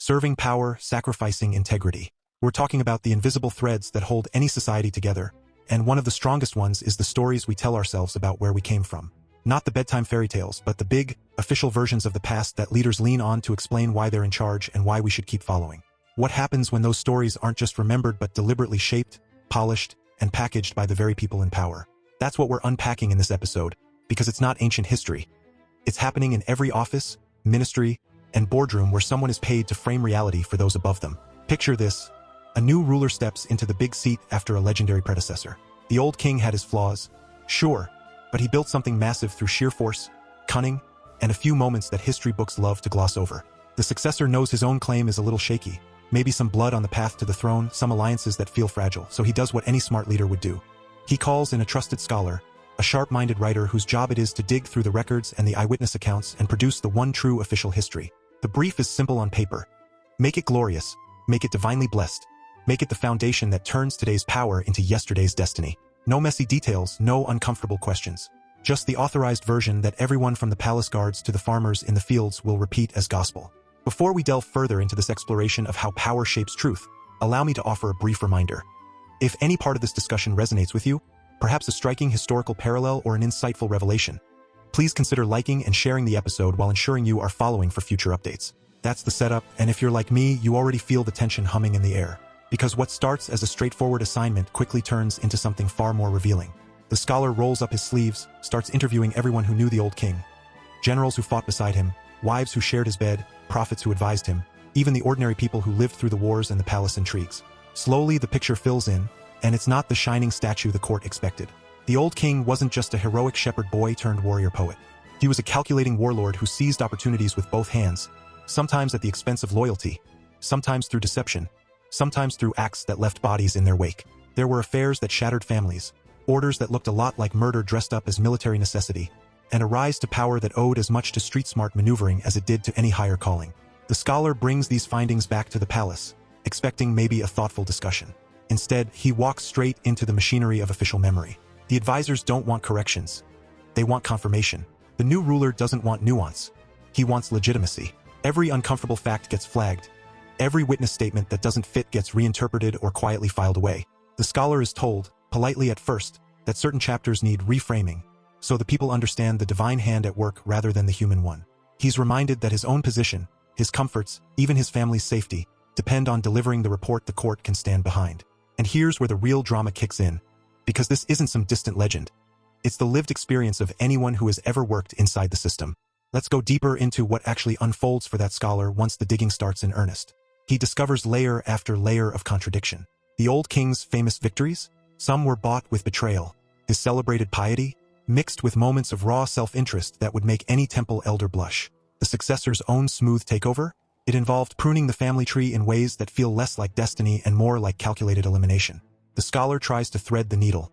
Serving power, sacrificing integrity. We're talking about the invisible threads that hold any society together, and one of the strongest ones is the stories we tell ourselves about where we came from. Not the bedtime fairy tales, but the big, official versions of the past that leaders lean on to explain why they're in charge and why we should keep following. What happens when those stories aren't just remembered but deliberately shaped, polished, and packaged by the very people in power? That's what we're unpacking in this episode, because it's not ancient history. It's happening in every office, ministry, and boardroom where someone is paid to frame reality for those above them. Picture this. A new ruler steps into the big seat after a legendary predecessor. The old king had his flaws, sure, but he built something massive through sheer force, cunning, and a few moments that history books love to gloss over. The successor knows his own claim is a little shaky, maybe some blood on the path to the throne, some alliances that feel fragile, so he does what any smart leader would do. He calls in a trusted scholar, a sharp-minded writer whose job it is to dig through the records and the eyewitness accounts and produce the one true official history. The brief is simple on paper. Make it glorious, make it divinely blessed, make it the foundation that turns today's power into yesterday's destiny. No messy details, no uncomfortable questions. Just the authorized version that everyone from the palace guards to the farmers in the fields will repeat as gospel. Before we delve further into this exploration of how power shapes truth, allow me to offer a brief reminder. If any part of this discussion resonates with you, perhaps a striking historical parallel or an insightful revelation, please consider liking and sharing the episode while ensuring you are following for future updates. That's the setup, and if you're like me, you already feel the tension humming in the air. Because what starts as a straightforward assignment quickly turns into something far more revealing. The scholar rolls up his sleeves, starts interviewing everyone who knew the old king. Generals who fought beside him, wives who shared his bed, prophets who advised him, even the ordinary people who lived through the wars and the palace intrigues. Slowly, the picture fills in, and it's not the shining statue the court expected. The old king wasn't just a heroic shepherd boy turned warrior poet. He was a calculating warlord who seized opportunities with both hands, sometimes at the expense of loyalty, sometimes through deception, sometimes through acts that left bodies in their wake. There were affairs that shattered families, orders that looked a lot like murder dressed up as military necessity, and a rise to power that owed as much to street-smart maneuvering as it did to any higher calling. The scholar brings these findings back to the palace, expecting maybe a thoughtful discussion. Instead, he walks straight into the machinery of official memory. The advisors don't want corrections. They want confirmation. The new ruler doesn't want nuance. He wants legitimacy. Every uncomfortable fact gets flagged. Every witness statement that doesn't fit gets reinterpreted or quietly filed away. The scholar is told, politely at first, that certain chapters need reframing, so the people understand the divine hand at work rather than the human one. He's reminded that his own position, his comforts, even his family's safety, depend on delivering the report the court can stand behind. And here's where the real drama kicks in, because this isn't some distant legend. It's the lived experience of anyone who has ever worked inside the system. Let's go deeper into what actually unfolds for that scholar once the digging starts in earnest. He discovers layer after layer of contradiction. The old king's famous victories? Some were bought with betrayal. His celebrated piety? Mixed with moments of raw self-interest that would make any temple elder blush. The successor's own smooth takeover? It involved pruning the family tree in ways that feel less like destiny and more like calculated elimination. The scholar tries to thread the needle.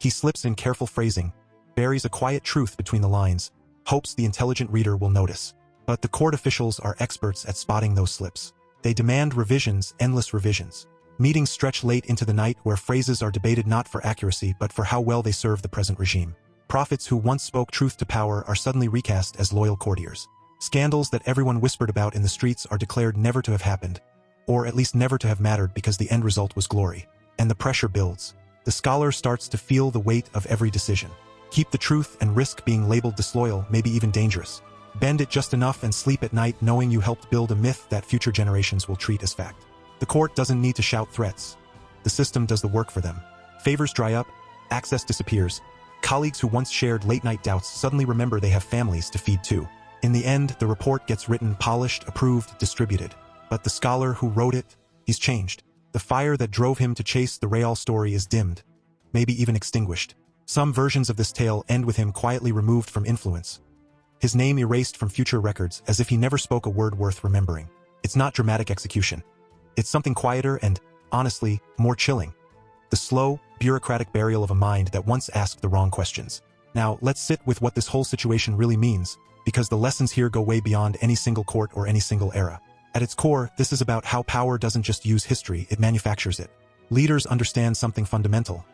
He slips in careful phrasing, buries a quiet truth between the lines, hopes the intelligent reader will notice. But the court officials are experts at spotting those slips. They demand revisions, endless revisions. Meetings stretch late into the night where phrases are debated not for accuracy but for how well they serve the present regime. Prophets who once spoke truth to power are suddenly recast as loyal courtiers. Scandals that everyone whispered about in the streets are declared never to have happened, or at least never to have mattered because the end result was glory. And the pressure builds. The scholar starts to feel the weight of every decision. Keep the truth and risk being labeled disloyal, maybe even dangerous. Bend it just enough and sleep at night knowing you helped build a myth that future generations will treat as fact. The court doesn't need to shout threats. The system does the work for them. Favors dry up, access disappears. Colleagues who once shared late-night doubts suddenly remember they have families to feed too. In the end, the report gets written, polished, approved, distributed. But the scholar who wrote it, he's changed. The fire that drove him to chase the real story is dimmed, maybe even extinguished. Some versions of this tale end with him quietly removed from influence. His name erased from future records as if he never spoke a word worth remembering. It's not dramatic execution. It's something quieter and, honestly, more chilling. The slow, bureaucratic burial of a mind that once asked the wrong questions. Now, let's sit with what this whole situation really means, because the lessons here go way beyond any single court or any single era. At its core, this is about how power doesn't just use history, it manufactures it. Leaders understand something fundamental.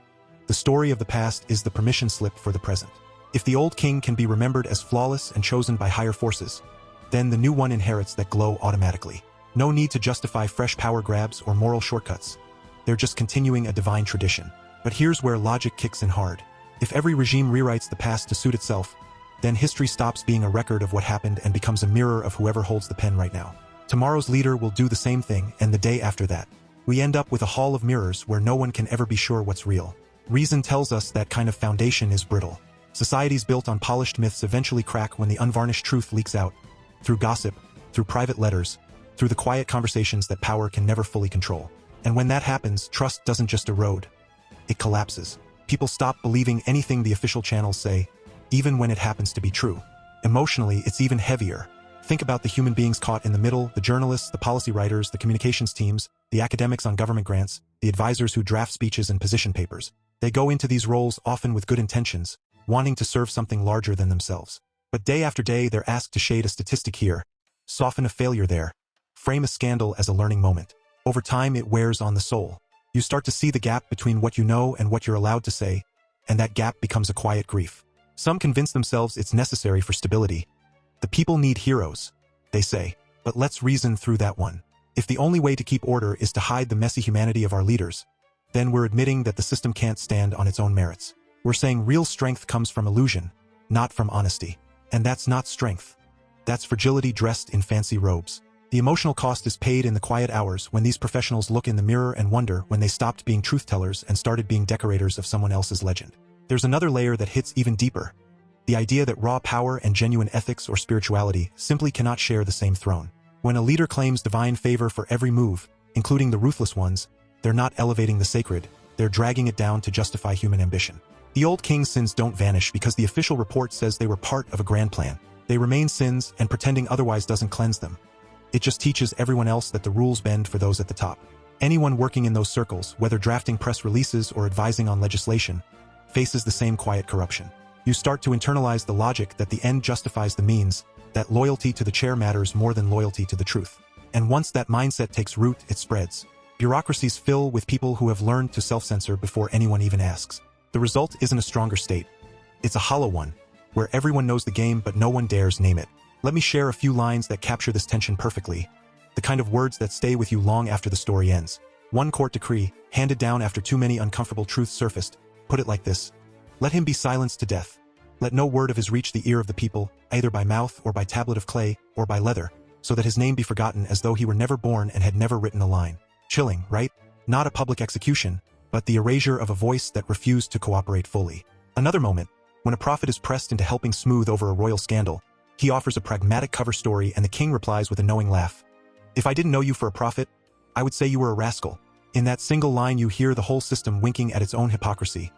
The story of the past is the permission slip for the present. If the old king can be remembered as flawless and chosen by higher forces, then the new one inherits that glow automatically. No need to justify fresh power grabs or moral shortcuts. They're just continuing a divine tradition. But here's where logic kicks in hard. If every regime rewrites the past to suit itself, then history stops being a record of what happened and becomes a mirror of whoever holds the pen right now. Tomorrow's leader will do the same thing, and the day after that. We end up with a hall of mirrors where no one can ever be sure what's real. Reason tells us that kind of foundation is brittle. Societies built on polished myths eventually crack when the unvarnished truth leaks out. Through gossip, through private letters, through the quiet conversations that power can never fully control. And when that happens, trust doesn't just erode. It collapses. People stop believing anything the official channels say, even when it happens to be true. Emotionally, it's even heavier. Think about the human beings caught in the middle, the journalists, the policy writers, the communications teams, the academics on government grants, the advisors who draft speeches and position papers. They go into these roles often with good intentions, wanting to serve something larger than themselves. But day after day, they're asked to shade a statistic here, soften a failure there, frame a scandal as a learning moment. Over time, it wears on the soul. You start to see the gap between what you know and what you're allowed to say, and that gap becomes a quiet grief. Some convince themselves it's necessary for stability. The people need heroes, they say, but let's reason through that one. If the only way to keep order is to hide the messy humanity of our leaders, then we're admitting that the system can't stand on its own merits. We're saying real strength comes from illusion, not from honesty. And that's not strength. That's fragility dressed in fancy robes. The emotional cost is paid in the quiet hours when these professionals look in the mirror and wonder when they stopped being truth-tellers and started being decorators of someone else's legend. There's another layer that hits even deeper. The idea that raw power and genuine ethics or spirituality simply cannot share the same throne. When a leader claims divine favor for every move, including the ruthless ones, they're not elevating the sacred, they're dragging it down to justify human ambition. The old king's sins don't vanish because the official report says they were part of a grand plan. They remain sins, and pretending otherwise doesn't cleanse them. It just teaches everyone else that the rules bend for those at the top. Anyone working in those circles, whether drafting press releases or advising on legislation, faces the same quiet corruption. You start to internalize the logic that the end justifies the means, that loyalty to the chair matters more than loyalty to the truth. And once that mindset takes root, it spreads. Bureaucracies fill with people who have learned to self-censor before anyone even asks. The result isn't a stronger state. It's a hollow one, where everyone knows the game but no one dares name it. Let me share a few lines that capture this tension perfectly. The kind of words that stay with you long after the story ends. One court decree, handed down after too many uncomfortable truths surfaced, put it like this: "Let him be silenced to death. Let no word of his reach the ear of the people, either by mouth or by tablet of clay, or by leather, so that his name be forgotten as though he were never born and had never written a line." Chilling, right? Not a public execution, but the erasure of a voice that refused to cooperate fully. Another moment, when a prophet is pressed into helping smooth over a royal scandal, he offers a pragmatic cover story and the king replies with a knowing laugh. "If I didn't know you for a prophet, I would say you were a rascal." In that single line you hear the whole system winking at its own hypocrisy.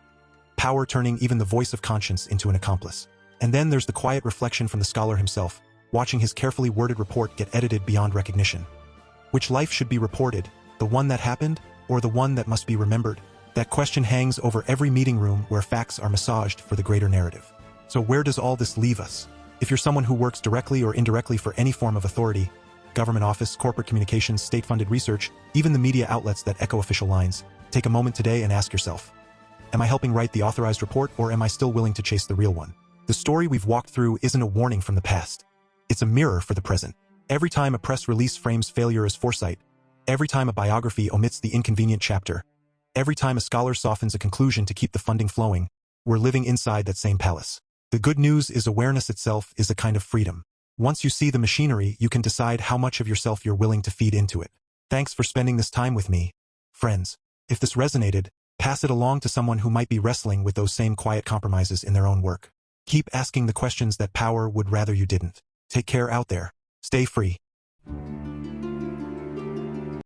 Power turning even the voice of conscience into an accomplice. And then there's the quiet reflection from the scholar himself, watching his carefully worded report get edited beyond recognition. Which life should be reported, the one that happened, or the one that must be remembered? That question hangs over every meeting room where facts are massaged for the greater narrative. So where does all this leave us? If you're someone who works directly or indirectly for any form of authority, government office, corporate communications, state-funded research, even the media outlets that echo official lines, take a moment today and ask yourself, am I helping write the authorized report, or am I still willing to chase the real one? The story we've walked through isn't a warning from the past. It's a mirror for the present. Every time a press release frames failure as foresight, every time a biography omits the inconvenient chapter, every time a scholar softens a conclusion to keep the funding flowing, we're living inside that same palace. The good news is awareness itself is a kind of freedom. Once you see the machinery, you can decide how much of yourself you're willing to feed into it. Thanks for spending this time with me, friends. If this resonated, pass it along to someone who might be wrestling with those same quiet compromises in their own work. Keep asking the questions that power would rather you didn't. Take care out there. Stay free.